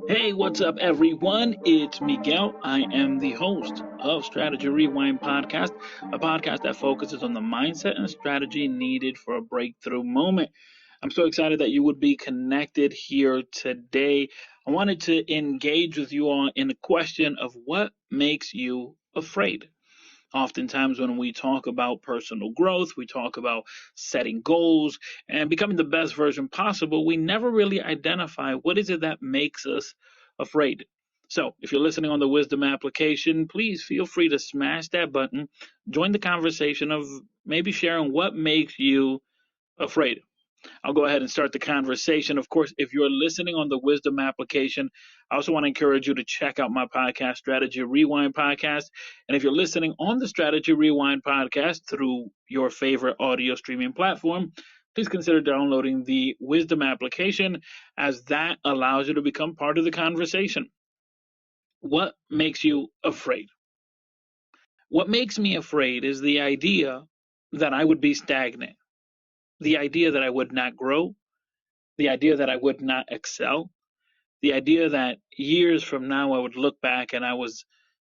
Hey, what's up, everyone? It's Miguel. I am the host of Strategy Rewind Podcast, a podcast that focuses on the mindset and strategy needed for a breakthrough moment. I'm so excited that you would be connected here today. I wanted to engage with you all in the question of what makes you afraid. Oftentimes, when we talk about personal growth, we talk about setting goals and becoming the best version possible, we never really identify what is it that makes us afraid. So, if you're listening on the Wisdom application, please feel free to smash that button, join the conversation of maybe sharing what makes you afraid. I'll go ahead and start the conversation. Of course, if you're listening on the Wisdom application, I also want to encourage you to check out my podcast, Strategy Rewind Podcast. And if you're listening on the Strategy Rewind Podcast through your favorite audio streaming platform, please consider downloading the Wisdom application, as that allows you to become part of the conversation. What makes you afraid? What makes me afraid is the idea that I would be stagnant, the idea that I would not grow, the idea that I would not excel, the idea that years from now I would look back and I was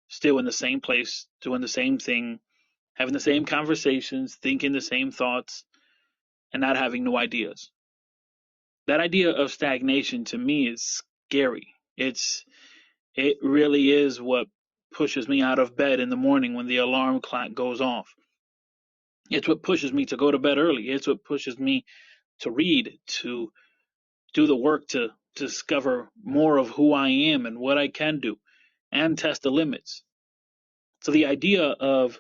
still in the same place, doing the same thing, having the same conversations, thinking the same thoughts, and not having new ideas. That idea of stagnation to me is scary. It really is what pushes me out of bed in the morning when the alarm clock goes off. It's what pushes me to go to bed early. It's what pushes me to read, to do the work to discover more of who I am and what I can do and test the limits. So the idea of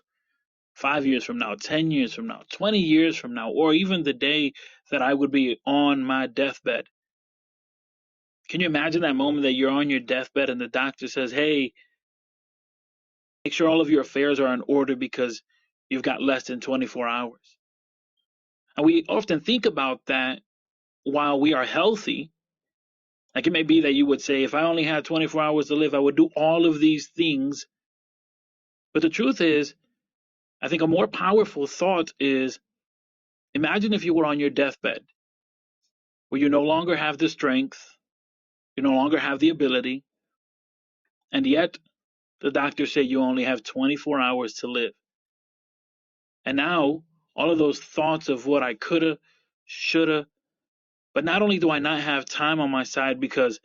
5 years from now, 10 years from now, 20 years from now, or even the day that I would be on my deathbed. Can you imagine that moment that you're on your deathbed and the doctor says, hey, make sure all of your affairs are in order because you've got less than 24 hours. And we often think about that while we are healthy. Like, it may be that you would say, if I only had 24 hours to live, I would do all of these things. But the truth is, I think a more powerful thought is, imagine if you were on your deathbed, where you no longer have the strength, you no longer have the ability, and yet the doctors say you only have 24 hours to live. And now, all of those thoughts of what I coulda, shoulda, but not only do I not have time on my side because,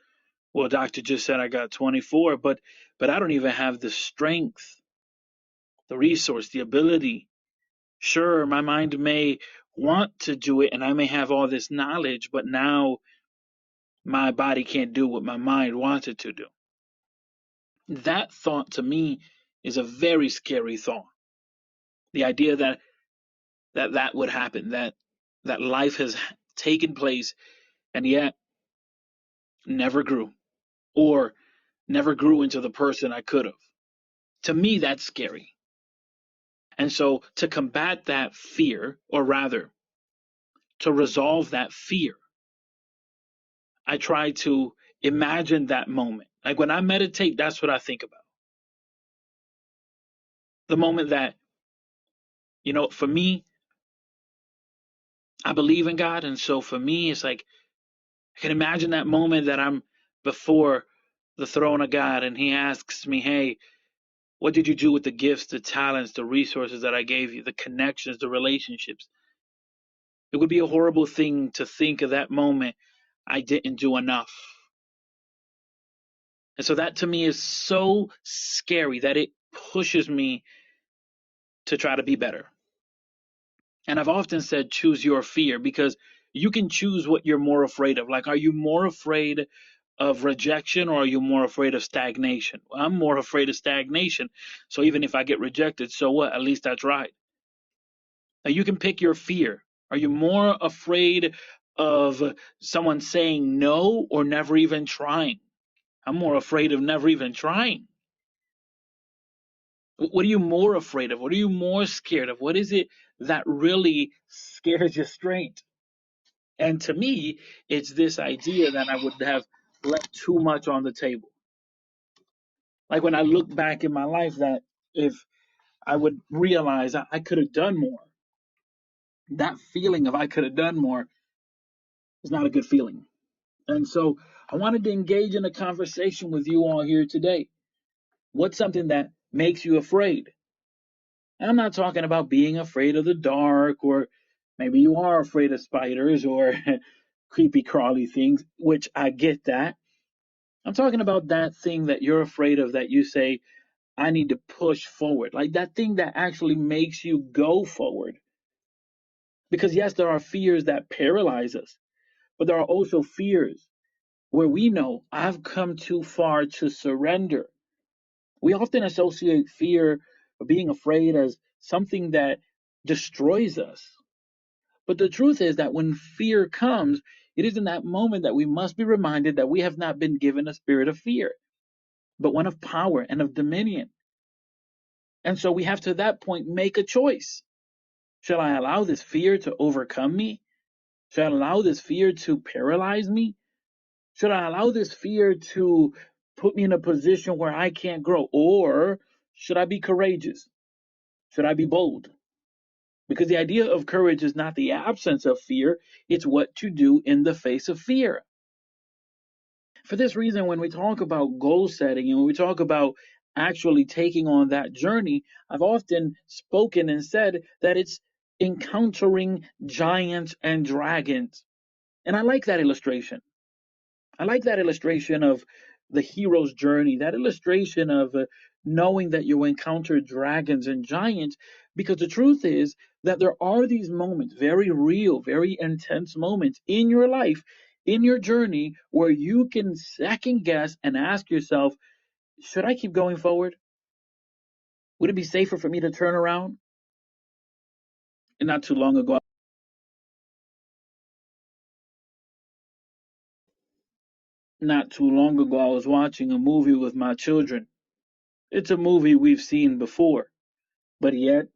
well, doctor just said I got 24, but I don't even have the strength, the resource, the ability. Sure, my mind may want to do it and I may have all this knowledge, but now my body can't do what my mind wants it to do. That thought to me is a very scary thought. The idea that would happen, that life has taken place and yet never grew, or never grew into the person I could have. To me, that's scary. And so to combat that fear, or rather, to resolve that fear, I try to imagine that moment. Like when I meditate, that's what I think about. The moment that, for me, I believe in God. And so for me, it's like, I can imagine that moment that I'm before the throne of God and He asks me, hey, what did you do with the gifts, the talents, the resources that I gave you, the connections, the relationships? It would be a horrible thing to think of that moment I didn't do enough. And so that to me is so scary that it pushes me to try to be better. And I've often said, choose your fear, because you can choose what you're more afraid of. Like, are you more afraid of rejection or are you more afraid of stagnation? Well, I'm more afraid of stagnation. So even if I get rejected, so what? At least I tried. Now you can pick your fear. Are you more afraid of someone saying no or never even trying? I'm more afraid of never even trying. What are you more afraid of? What are you more scared of? What is it that really scares you straight? And to me, it's this idea that I would have left too much on the table. Like when I look back in my life, that if I would realize I could have done more, that feeling of I could have done more is not a good feeling. And so I wanted to engage in a conversation with you all here today. What's something that makes you afraid? And I'm not talking about being afraid of the dark, or maybe you are afraid of spiders or creepy crawly things, which I get that. I'm talking about that thing that you're afraid of that you say, I need to push forward. Like that thing that actually makes you go forward. Because yes, there are fears that paralyze us, but there are also fears where we know I've come too far to surrender. We often associate fear or being afraid as something that destroys us. But the truth is that when fear comes, it is in that moment that we must be reminded that we have not been given a spirit of fear, but one of power and of dominion. And so we have to that point make a choice. Shall I allow this fear to overcome me? Should I allow this fear to paralyze me? Should I allow this fear to put me in a position where I can't grow? Or should I be courageous? Should I be bold? Because the idea of courage is not the absence of fear, it's what to do in the face of fear. For this reason, when we talk about goal setting and when we talk about actually taking on that journey, I've often spoken and said that it's encountering giants and dragons. And I like that illustration. I like that illustration of the hero's journey, that illustration of knowing that you encounter dragons and giants, because the truth is that there are these moments, very real, very intense moments in your life, in your journey, where you can second guess and ask yourself, should I keep going forward? Would it be safer for me to turn around? And not too long ago, I was watching a movie with my children. It's a movie we've seen before, but yet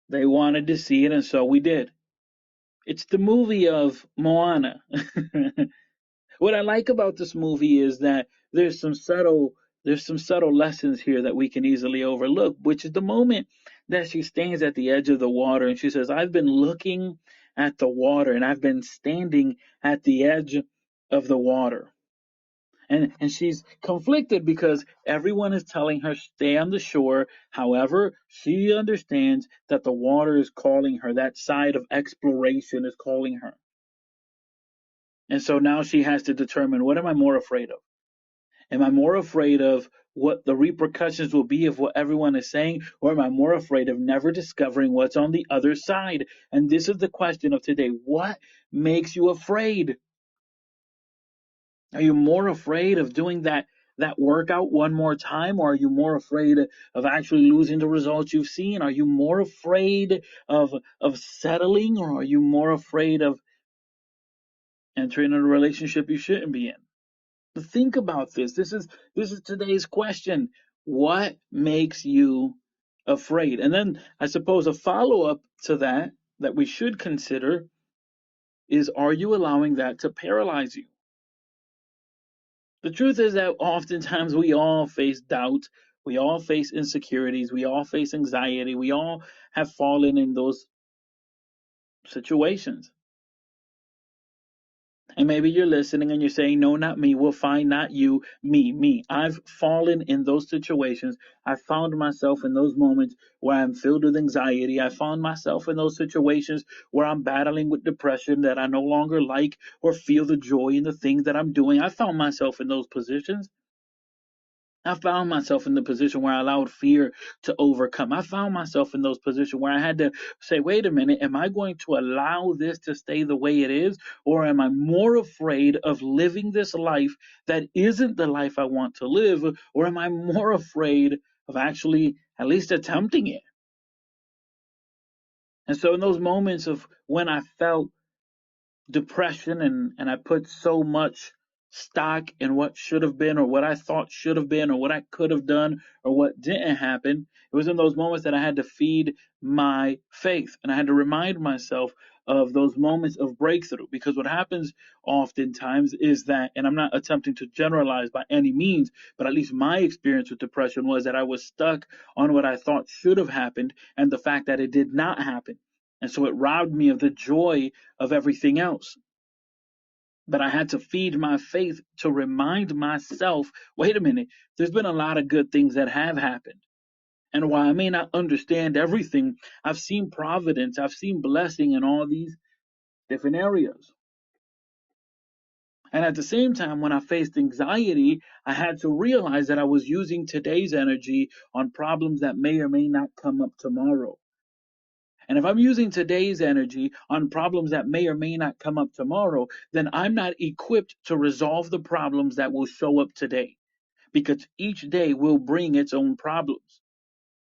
they wanted to see it, and so we did. It's the movie of Moana. What I like about this movie is that there's some subtle lessons here that we can easily overlook, which is the moment that she stands at the edge of the water and she says, I've been looking at the water and I've been standing at the edge of the water. And she's conflicted because everyone is telling her stay on the shore. However, she understands that the water is calling her, that side of exploration is calling her. And so now she has to determine, what am I more afraid of? Am I more afraid of what the repercussions will be of what everyone is saying, or am I more afraid of never discovering what's on the other side? And this is the question of today. What makes you afraid? Are you more afraid of doing that workout one more time, or are you more afraid of actually losing the results you've seen? Are you more afraid of settling, or are you more afraid of entering a relationship you shouldn't be in? Think about this. This is today's question. What makes you afraid? And then I suppose a follow-up to that we should consider is, are you allowing that to paralyze you? The truth is that oftentimes we all face doubt, we all face insecurities, we all face anxiety, we all have fallen in those situations. And maybe you're listening and you're saying, no, not me. Well, fine, not you, me. I've fallen in those situations. I found myself in those moments where I'm filled with anxiety. I found myself in those situations where I'm battling with depression that I no longer like or feel the joy in the things that I'm doing. I found myself in those positions. I found myself in the position where I allowed fear to overcome. I found myself in those positions where I had to say, wait a minute, am I going to allow this to stay the way it is? Or am I more afraid of living this life that isn't the life I want to live? Or am I more afraid of actually at least attempting it? And so in those moments of when I felt depression and I put so much stock in what should have been or what I thought should have been or what I could have done or what didn't happen. It was in those moments that I had to feed my faith and I had to remind myself of those moments of breakthrough, because what happens oftentimes is that, and I'm not attempting to generalize by any means, but at least my experience with depression was that I was stuck on what I thought should have happened and the fact that it did not happen. And so it robbed me of the joy of everything else. But I had to feed my faith to remind myself, wait a minute, there's been a lot of good things that have happened. And while I may not understand everything, I've seen providence, I've seen blessing in all these different areas. And at the same time, when I faced anxiety, I had to realize that I was using today's energy on problems that may or may not come up tomorrow. And if I'm using today's energy on problems that may or may not come up tomorrow, then I'm not equipped to resolve the problems that will show up today, because each day will bring its own problems.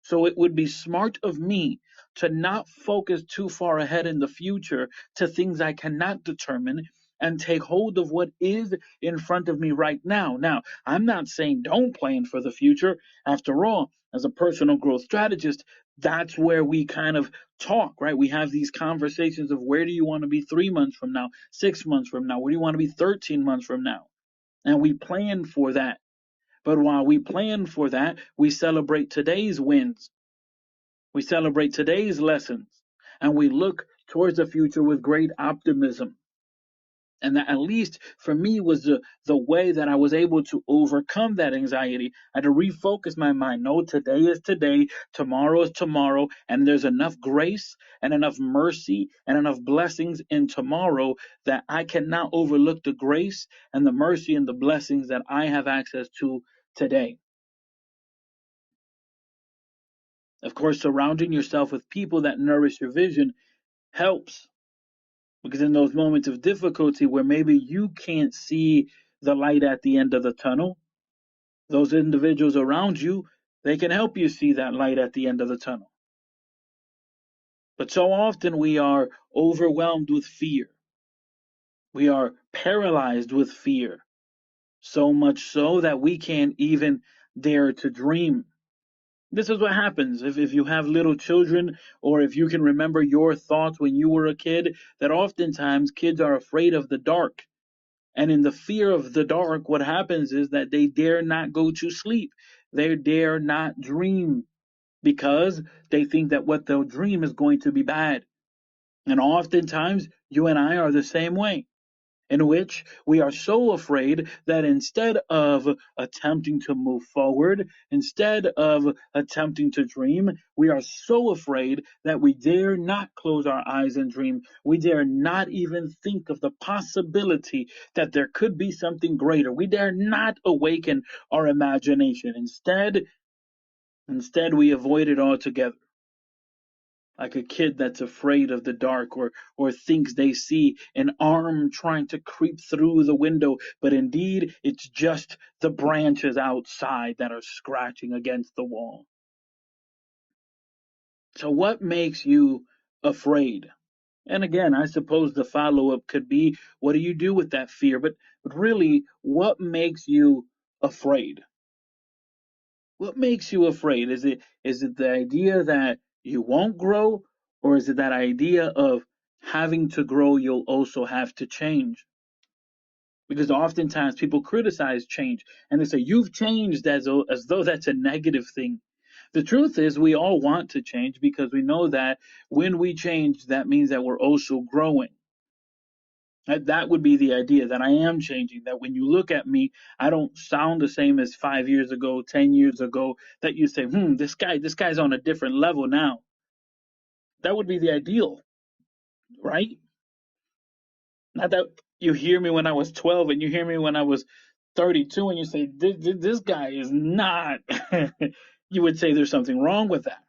So it would be smart of me to not focus too far ahead in the future to things I cannot determine and take hold of what is in front of me right now. Now, I'm not saying don't plan for the future. After all, as a personal growth strategist, that's where we kind of talk, right? We have these conversations of where do you want to be 3 months from now, 6 months from now, where do you want to be 13 months from now? And we plan for that. But while we plan for that, we celebrate today's wins. We celebrate today's lessons, and we look towards the future with great optimism. And that, at least for me, was the way that I was able to overcome that anxiety. I had to refocus my mind. No, today is today, tomorrow is tomorrow, and there's enough grace and enough mercy and enough blessings in tomorrow that I cannot overlook the grace and the mercy and the blessings that I have access to today. Of course, surrounding yourself with people that nourish your vision helps, because in those moments of difficulty where maybe you can't see the light at the end of the tunnel, those individuals around you, they can help you see that light at the end of the tunnel. But so often we are overwhelmed with fear. We are paralyzed with fear, so much so that we can't even dare to dream. This is what happens if you have little children, or if you can remember your thoughts when you were a kid, that oftentimes kids are afraid of the dark. And in the fear of the dark, what happens is that they dare not go to sleep. They dare not dream, because they think that what they'll dream is going to be bad. And oftentimes, you and I are the same way, in which we are so afraid that instead of attempting to move forward, instead of attempting to dream, we are so afraid that we dare not close our eyes and dream. We dare not even think of the possibility that there could be something greater. We dare not awaken our imagination. Instead, we avoid it altogether, like a kid that's afraid of the dark, or thinks they see an arm trying to creep through the window, but indeed it's just the branches outside that are scratching against the wall. So what makes you afraid? And again, I suppose the follow-up could be, what do you do with that fear? But really, what makes you afraid? What makes you afraid? Is it the idea that you won't grow, or is it that idea of having to grow, you'll also have to change? Because oftentimes people criticize change and they say you've changed, as though that's a negative thing. The truth is, we all want to change because we know that when we change, that means that we're also growing. That would be the idea, that I am changing, that when you look at me, I don't sound the same as 5 years ago, 10 years ago, that you say, this guy's on a different level now. That would be the ideal, right? Not that you hear me when I was 12 and you hear me when I was 32 and you say, this guy is not. You would say there's something wrong with that.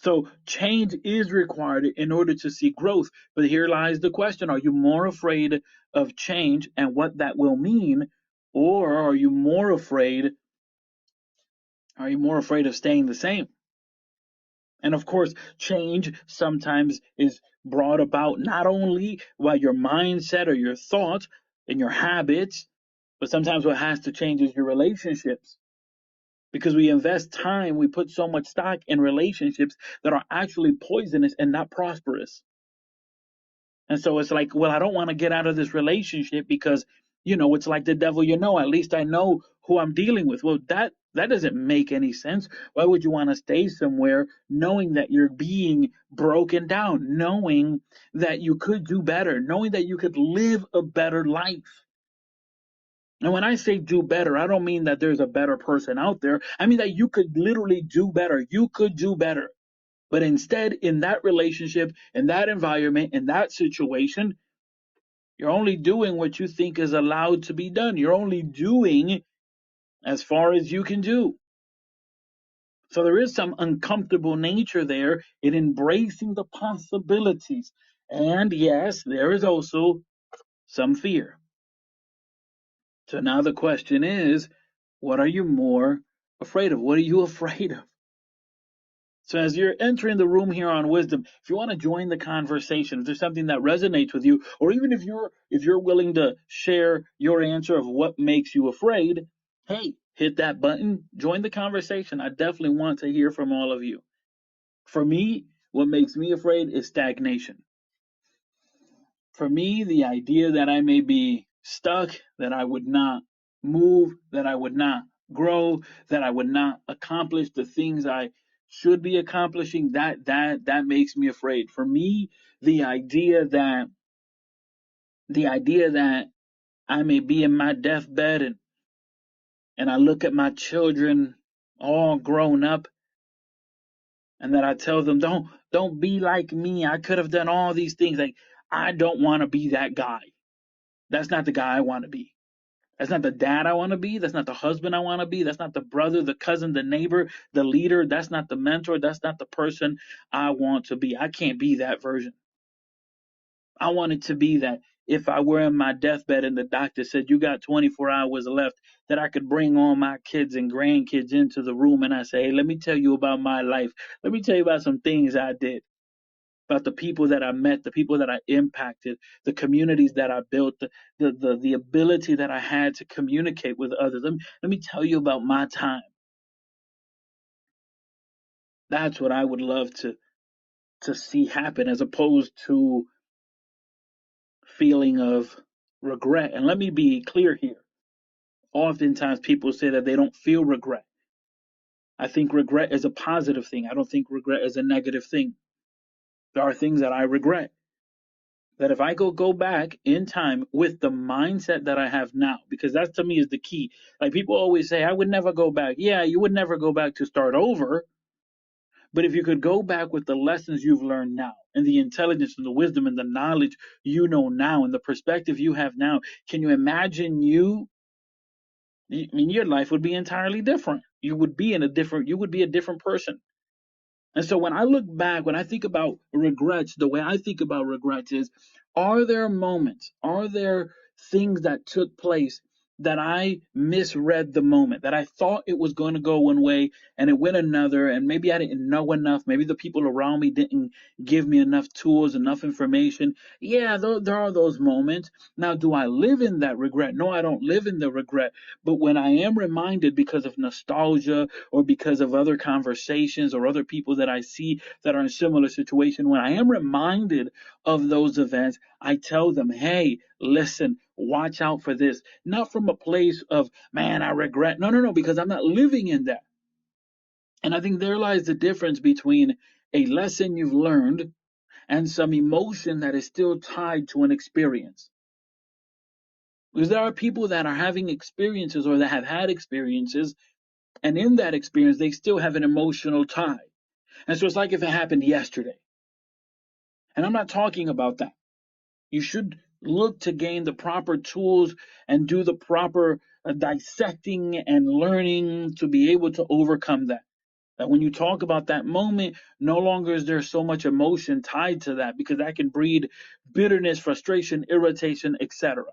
So change is required in order to see growth. But here lies the question: are you more afraid of change and what that will mean, or are you more afraid of staying the same? And of course, change sometimes is brought about not only by your mindset or your thoughts and your habits, but sometimes what has to change is your relationships. Because we invest time, we put so much stock in relationships that are actually poisonous and not prosperous. And so it's like, well, I don't want to get out of this relationship because It's like the devil, at least I know who I'm dealing with. Well, that doesn't make any sense. Why would you want to stay somewhere knowing that you're being broken down, knowing that you could do better, knowing that you could live a better life? And when I say do better, I don't mean that there's a better person out there. I mean that you could literally do better. You could do better. But instead, in that relationship, in that environment, in that situation, you're only doing what you think is allowed to be done. You're only doing as far as you can do. So there is some uncomfortable nature there in embracing the possibilities. And yes, there is also some fear. So now the question is, what are you more afraid of? What are you afraid of? So as you're entering the room here on wisdom, if you want to join the conversation, if there's something that resonates with you, or even if you're willing to share your answer of what makes you afraid, hey, hit that button, join the conversation. I definitely want to hear from all of you. For me, what makes me afraid is stagnation. For me, the idea that I may be stuck, that I would not move, that I would not grow, that I would not accomplish the things I should be accomplishing, that makes me afraid. For me, the idea that the idea that I may be in my deathbed and I look at my children all grown up and that I tell them, don't be like me. I could have done all these things. Like, I don't want to be that guy. That's not the guy I want to be. That's not the dad I want to be. That's not the husband I want to be. That's not the brother, the cousin, the neighbor, the leader. That's not the mentor. That's not the person I want to be. I can't be that version. I want it to be that if I were in my deathbed and the doctor said, you got 24 hours left, that I could bring all my kids and grandkids into the room and I say, hey, let me tell you about my life. Let me tell you about some things I did, about the people that I met, the people that I impacted, the communities that I built, the ability that I had to communicate with others. Let me tell you about my time. That's what I would love to see happen, as opposed to feeling of regret. And let me be clear here. Oftentimes people say that they don't feel regret. I think regret is a positive thing. I don't think regret is a negative thing. There are things that I regret, that if I go back in time with the mindset that I have now, because that to me is the key. Like, people always say, I would never go back. Yeah, you would never go back to start over. But if you could go back with the lessons you've learned now, and the intelligence and the wisdom and the knowledge you know now, and the perspective you have now, can you imagine your life would be entirely different. You would be a different person. And so when I look back, when I think about regrets, the way I think about regrets is, are there moments, are there things that took place that I misread the moment, that I thought it was going to go one way and it went another, and maybe I didn't know enough, maybe the people around me didn't give me enough tools, enough information. Yeah, there are those moments. Now, do I live in that regret? No, I don't live in the regret. But when I am reminded, because of nostalgia or because of other conversations or other people that I see that are in similar situation, when I am reminded of those events, I tell them, hey, listen, watch out for this. Not from a place of, man, I regret. No, no, no, because I'm not living in that. And I think there lies the difference between a lesson you've learned and some emotion that is still tied to an experience. Because there are people that are having experiences, or that have had experiences, and in that experience, they still have an emotional tie. And so it's like if it happened yesterday. And I'm not talking about that. You should look to gain the proper tools and do the proper dissecting and learning to be able to overcome that. That when you talk about that moment, no longer is there so much emotion tied to that, because that can breed bitterness, frustration, irritation, etc.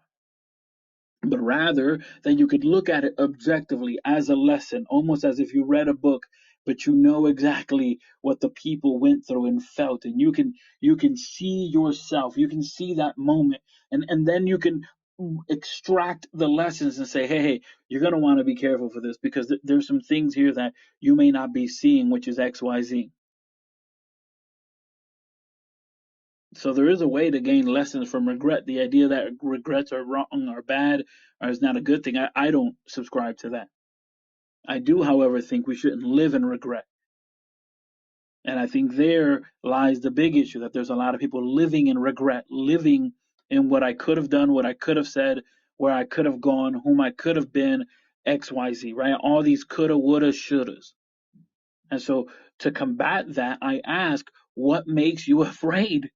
But rather that you could look at it objectively as a lesson, almost as if you read a book, but you know exactly what the people went through and felt, and you can see yourself, you can see that moment, and then you can extract the lessons and say, hey, you're going to want to be careful for this, because there's some things here that you may not be seeing, which is XYZ. So there is a way to gain lessons from regret. The idea that regrets are wrong or bad or is not a good thing, I don't subscribe to that. I do, however, think we shouldn't live in regret. And I think there lies the big issue, that there's a lot of people living in regret, living in what I could have done, what I could have said, where I could have gone, whom I could have been, XYZ, right? All these coulda, woulda, shouldas. And so to combat that, I ask, what makes you afraid?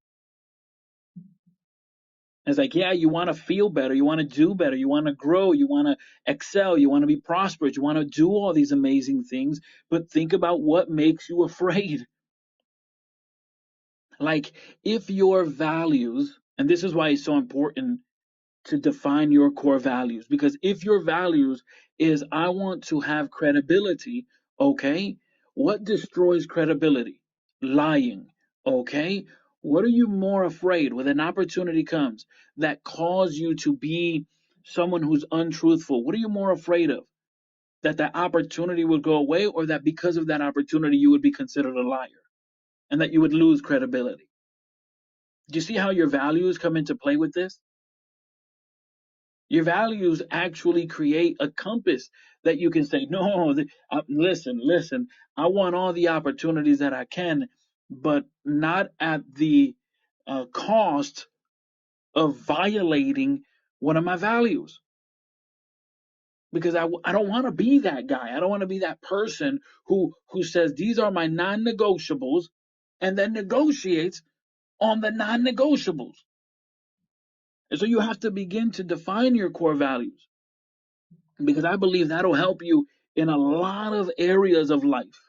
It's like, yeah, you want to feel better, you want to do better, you want to grow, you want to excel, you want to be prosperous, you want to do all these amazing things, but think about what makes you afraid. Like, if your values, and this is why it's so important to define your core values, because if your values is, I want to have credibility, okay, what destroys credibility? Lying, okay. What are you more afraid when an opportunity comes that cause you to be someone who's untruthful? What are you more afraid of? That that opportunity would go away, or that because of that opportunity you would be considered a liar and that you would lose credibility? Do you see how your values come into play with this? Your values actually create a compass that you can say, no, listen, I want all the opportunities that I can, but not at the cost of violating one of my values. Because I don't want to be that guy. I don't want to be that person who says, these are my non negotiables, and then negotiates on the non negotiables. And so you have to begin to define your core values, because I believe that'll help you in a lot of areas of life.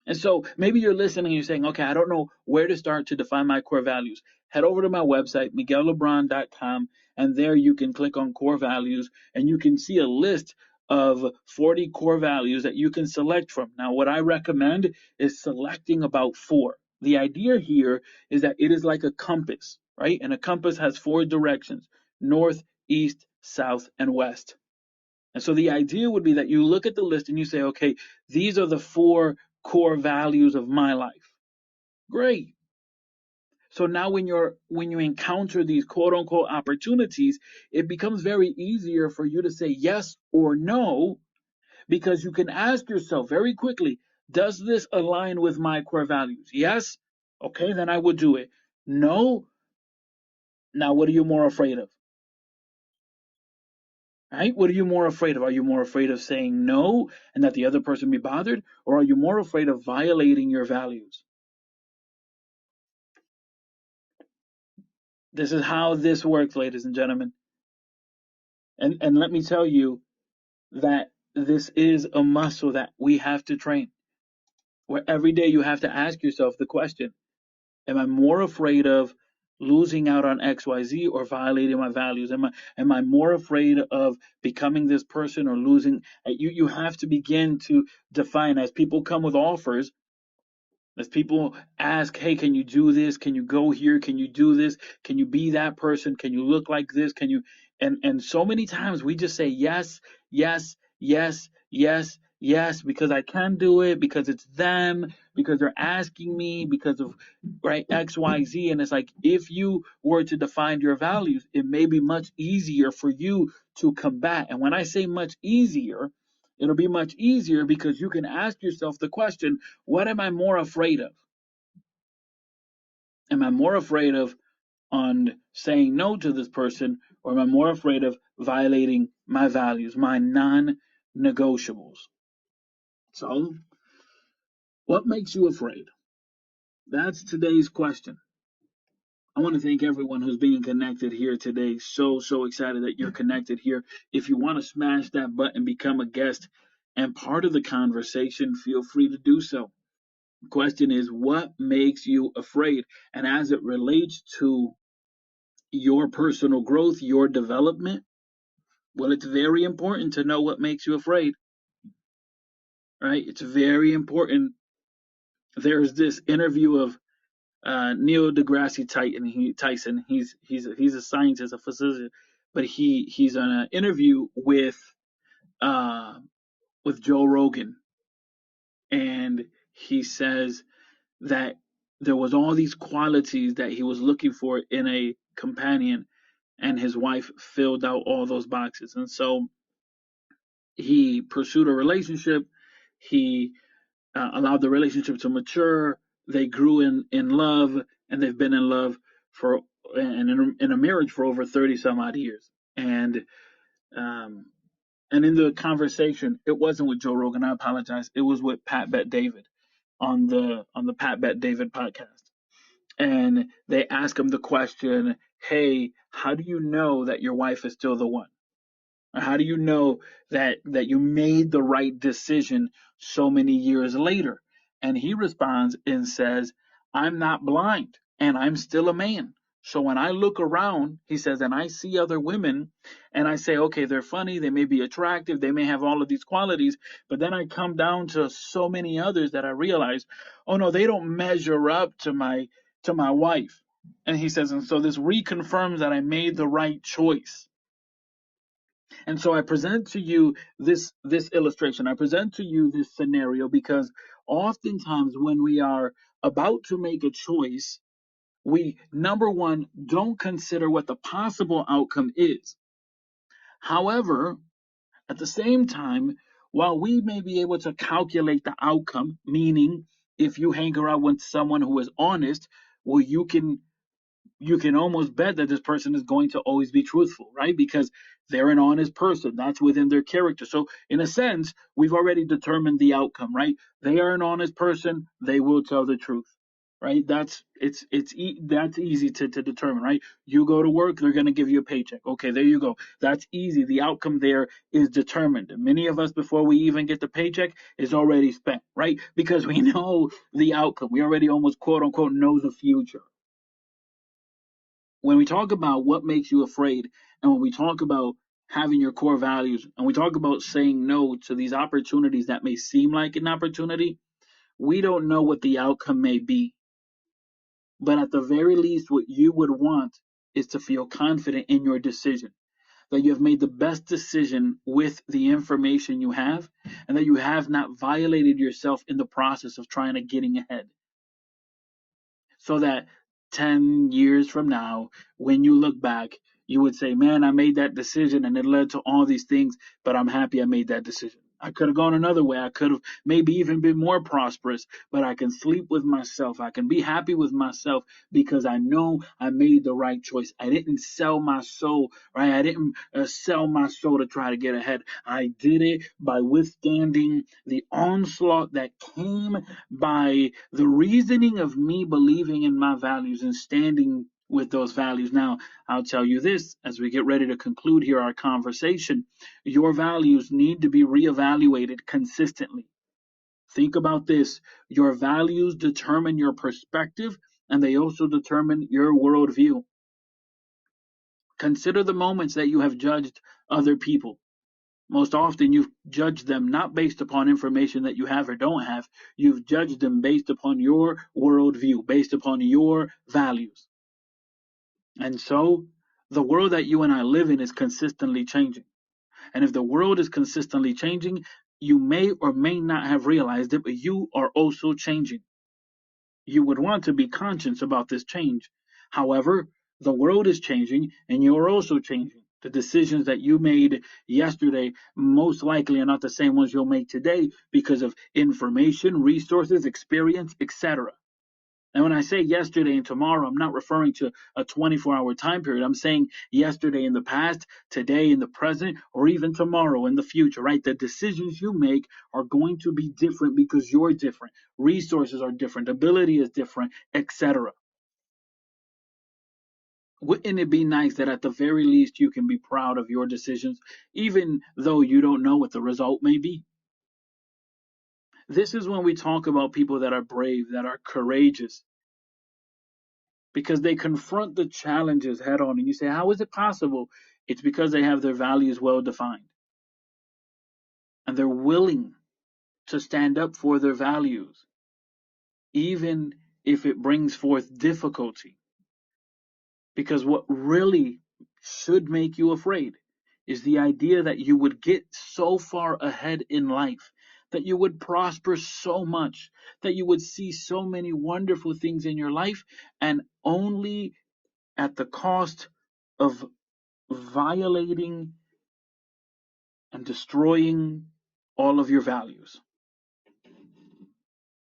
And so maybe you're listening and you're saying, okay, I don't know where to start to define my core values. Head over to my website, miguellebron.com, and there you can click on core values and you can see a list of 40 core values that you can select from. Now, what I recommend is selecting about 4. The idea here is that it is like a compass, right? And a compass has 4 directions: north, east, south, and west. And so the idea would be that you look at the list and you say, okay, these are the 4 core values of my life. Great. So now when you encounter these quote unquote opportunities, it becomes very easier for you to say yes or no, because you can ask yourself very quickly, does this align with my core values? Yes. Okay, then I would do it. No. Now what are you more afraid of? Right? What are you more afraid of? Are you more afraid of saying no and that the other person be bothered? Or are you more afraid of violating your values? This is how this works, ladies and gentlemen. And let me tell you that this is a muscle that we have to train. Where every day you have to ask yourself the question, am I more afraid of losing out on XYZ or violating my values? Am I more afraid of becoming this person or losing? You have to begin to define, as people come with offers, as people ask, hey, can you do this? Can you go here? Can you do this? Can you be that person? Can you look like this? Can you? And so many times we just say yes, yes, yes, yes, yes, because I can do it, because it's them, because they're asking me, because of right X, Y, Z. And it's like, if you were to define your values, it may be much easier for you to combat. And when I say much easier, it'll be much easier because you can ask yourself the question, what am I more afraid of? Am I more afraid of on saying no to this person, or am I more afraid of violating my values, my non-negotiables? So, what makes you afraid? That's today's question. I want to thank everyone who's being connected here today. So excited that you're connected here. If you want to smash that button, become a guest and part of the conversation, feel free to do so. Question is, what makes you afraid? And as it relates to your personal growth, your development, well, it's very important to know what makes you afraid, right? It's very important. There's this interview of Neil deGrasse Tyson. He's a scientist, a physician, but he's on an interview uh, with Joe Rogan, and he says that there was all these qualities that he was looking for in a companion, and his wife filled out all those boxes. And so he pursued a relationship. He allowed the relationship to mature. They grew in love, and they've been in love for and in a marriage for over 30 some odd years. Um, and in the conversation, it wasn't with Joe Rogan. I apologize. It was with Pat Bet David on the Pat Bet David podcast. And they ask him the question, "Hey, how do you know that your wife is still the one? How do you know that you made the right decision so many years later?" And he responds and says, "I'm not blind and I'm still a man. So when I look around," he says, "and I see other women and I say, okay, they're funny, they may be attractive, they may have all of these qualities, but then I come down to so many others that I realize, oh no, they don't measure up to my wife." And he says, and so this reconfirms that I made the right choice. And so I present to you this illustration. I present to you this scenario because oftentimes when we are about to make a choice, we, number one, don't consider what the possible outcome is. However, at the same time, while we may be able to calculate the outcome, meaning if you hang around with someone who is honest, well, you can almost bet that this person is going to always be truthful, right? Because they're an honest person. That's within their character. So, in a sense, we've already determined the outcome, right? They are an honest person. They will tell the truth, right? That's easy to determine, right? You go to work, they're going to give you a paycheck. Okay, there you go. That's easy. The outcome there is determined. Many of us, before we even get the paycheck, is already spent, right? Because we know the outcome. We already almost quote unquote know the future. When we talk about what makes you afraid, and when we talk about having your core values, and we talk about saying no to these opportunities that may seem like an opportunity, we don't know what the outcome may be. But at the very least, what you would want is to feel confident in your decision, that you have made the best decision with the information you have, and that you have not violated yourself in the process of trying to getting ahead. So that 10 years from now, when you look back, you would say, man, I made that decision and it led to all these things, but I'm happy I made that decision. I could have gone another way. I could have maybe even been more prosperous, but I can sleep with myself. I can be happy with myself because I know I made the right choice. I didn't sell my soul, right? I didn't sell my soul to try to get ahead. I did it by withstanding the onslaught that came by the reasoning of me believing in my values and standing with those values. Now, I'll tell you this as we get ready to conclude here our conversation, your values need to be reevaluated consistently. Think about this. Your values determine your perspective, and they also determine your worldview. Consider the moments that you have judged other people. Most often, you've judged them not based upon information that you have or don't have. You've judged them based upon your worldview, based upon your values. And so, the world that you and I live in is consistently changing. And if the world is consistently changing, you may or may not have realized it, but you are also changing. You would want to be conscious about this change. However, the world is changing and you're also changing. The decisions that you made yesterday most likely are not the same ones you'll make today because of information, resources, experience, etc. And when I say yesterday and tomorrow, I'm not referring to a 24-hour time period. I'm saying yesterday in the past, today in the present, or even tomorrow in the future, right? The decisions you make are going to be different because you're different. Resources are different, ability is different, etc. Wouldn't it be nice that at the very least you can be proud of your decisions, even though you don't know what the result may be? This is when we talk about people that are brave, that are courageous, because they confront the challenges head on. And you say, how is it possible? It's because they have their values well defined and they're willing to stand up for their values, even if it brings forth difficulty. Because what really should make you afraid is the idea that you would get so far ahead in life that you would prosper so much, that you would see so many wonderful things in your life, and only at the cost of violating and destroying all of your values.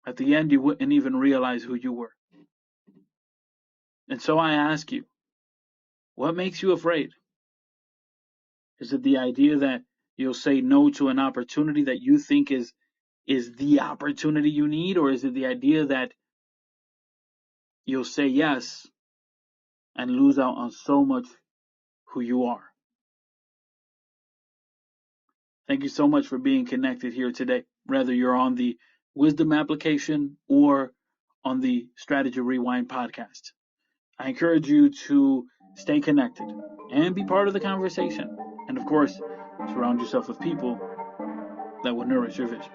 At the end, you wouldn't even realize who you were. And so I ask you, what makes you afraid? Is it the idea that you'll say no to an opportunity that you think is the opportunity you need, or is it the idea that you'll say yes and lose out on so much who you are? Thank you so much for being connected here today, whether you're on the Wisdom application or on the Strategy Rewind podcast. I encourage you to stay connected and be part of the conversation. And of course, surround yourself with people that will nourish your vision.